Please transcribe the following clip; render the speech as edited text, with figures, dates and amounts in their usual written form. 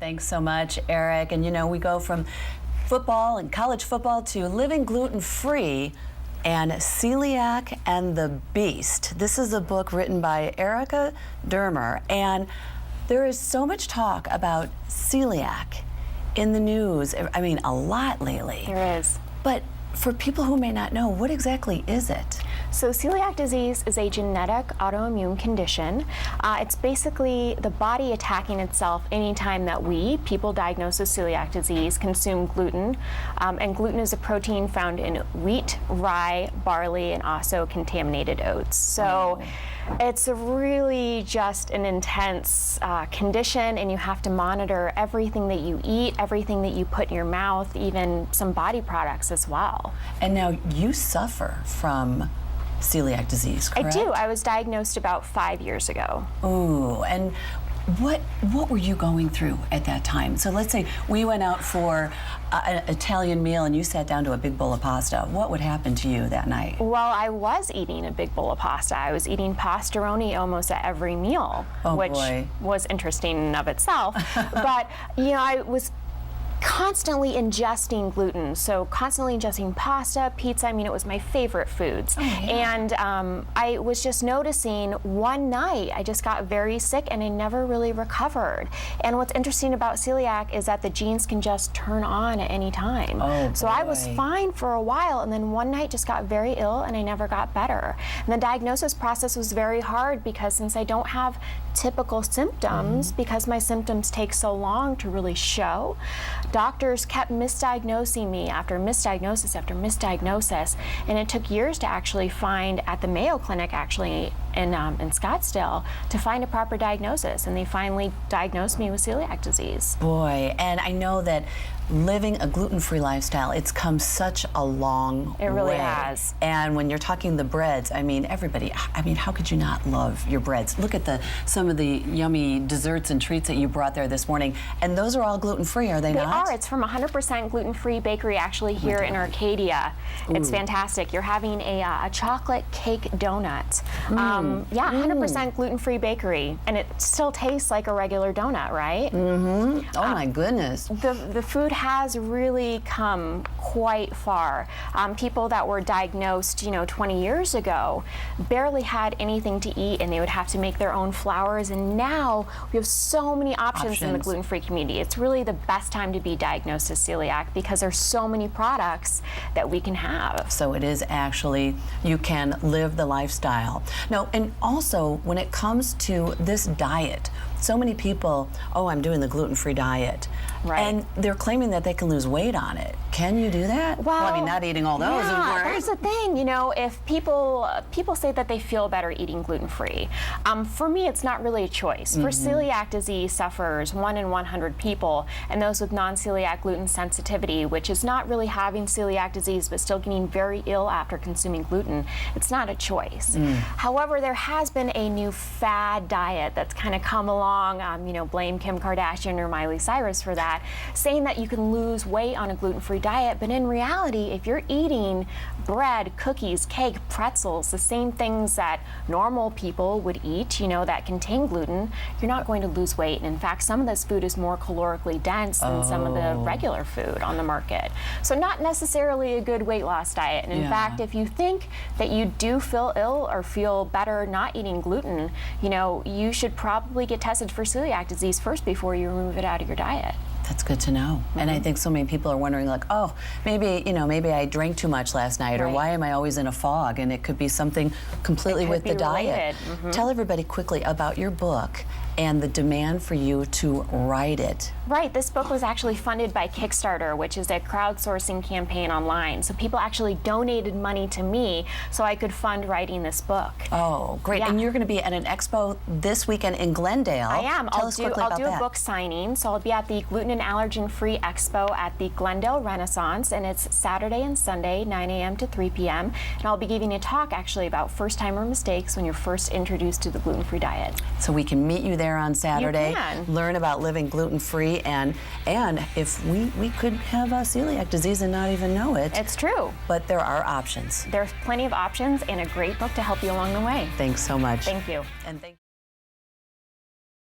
Thanks so much, Eric. And you know, we go from football and college football to living gluten-free and Celiac and the Beast. This is a book written by Erica Dermer, and there is so much talk about celiac in the news. I mean, a lot lately. There is. But for people who may not know, what exactly is it? So celiac disease is a genetic autoimmune condition. It's basically the body attacking itself anytime that we, people diagnosed with celiac disease, consume gluten. And gluten is a protein found in wheat, rye, barley, and also contaminated oats. So it's really just an intense condition, and you have to monitor everything that you eat, everything that you put in your mouth, even some body products as well. And now you suffer from celiac disease, correct? I do. I was diagnosed about 5 years ago. Ooh, and what were you going through at that time? So let's say we went out for an Italian meal and you sat down to a big bowl of pasta. What would happen to you that night? Well, I was eating a big bowl of pasta. I was eating pastaroni almost at every meal, which was interesting in and of itself. But, you know, I was constantly ingesting gluten, so constantly ingesting pasta, pizza. I mean, it was my favorite foods. Oh, yeah. And I was just noticing one night I just got very sick and I never really recovered. And what's interesting about celiac is that the genes can just turn on at any time. Oh, so I was fine for a while, and then one night just got very ill and I never got better. And the diagnosis process was very hard because since I don't have typical symptoms, because my symptoms take so long to really show, doctors kept misdiagnosing me after misdiagnosis after misdiagnosis, and it took years to actually find at the Mayo Clinic, actually in Scottsdale, to find a proper diagnosis, and they finally diagnosed me with celiac disease. Boy, and I know that living a gluten-free lifestyle, it's come such a long way. It really has. And when you're talking the breads, I mean, everybody, I mean, how could you not love your breads? Look at some of the yummy desserts and treats that you brought there this morning, and those are all gluten-free, are they not? They are. It's from 100% gluten-free bakery actually here in Arcadia. It's fantastic. You're having a chocolate cake donut. Yeah, 100% gluten-free bakery, and it still tastes like a regular donut, right? Oh my goodness. The food has really come quite far. People that were diagnosed, you know, 20 years ago barely had anything to eat, and they would have to make their own flours, and now we have so many options in the gluten-free community. It's really the best time to be diagnosed as celiac because there's so many products that we can have. So it is actually, you can live the lifestyle. No, and also when it comes to this diet, so many people, oh, I'm doing the gluten-free diet. Right. And they're claiming that they can lose weight on it. Can you do that? Well, I mean, not eating all those, of course. That's the thing. You know, if people say that they feel better eating gluten-free, for me, it's not really a choice. For celiac disease sufferers, 1 in 100 people, and those with non-celiac gluten sensitivity, which is not really having celiac disease but still getting very ill after consuming gluten, it's not a choice. However, there has been a new fad diet that's kind of come along. You know, blame Kim Kardashian or Miley Cyrus for that, saying that you can lose weight on a gluten-free diet, but in reality, if you're eating bread, cookies, cake, pretzels, the same things that normal people would eat, you know, that contain gluten, you're not going to lose weight. And in fact, some of this food is more calorically dense than some of the regular food on the market. So not necessarily a good weight loss diet. And in fact, if you think that you do feel ill or feel better not eating gluten, you know, you should probably get tested for celiac disease first before you remove it out of your diet. That's good to know. And I think so many people are wondering, like, oh, maybe, you know, maybe I drank too much last night, or why am I always in a fog? And it could be something completely with the diet. Tell everybody quickly about your book and the demand for you to write it. Right, this book was actually funded by Kickstarter, which is a crowdsourcing campaign online. So people actually donated money to me so I could fund writing this book. Oh, great. And you're going to be at an expo this weekend in Glendale. I am. I'll do a book signing. So I'll be at the Gluten and Allergen Free Expo at the Glendale Renaissance, and it's Saturday and Sunday, 9 a.m. to 3 p.m. And I'll be giving a talk actually about first-timer mistakes when you're first introduced to the gluten-free diet. So we can meet you there on Saturday. You can. Learn about living gluten-free, and if we could have celiac disease and not even know it. It's true. But there are options. There's plenty of options and a great book to help you along the way. Thanks so much. Thank you. And thank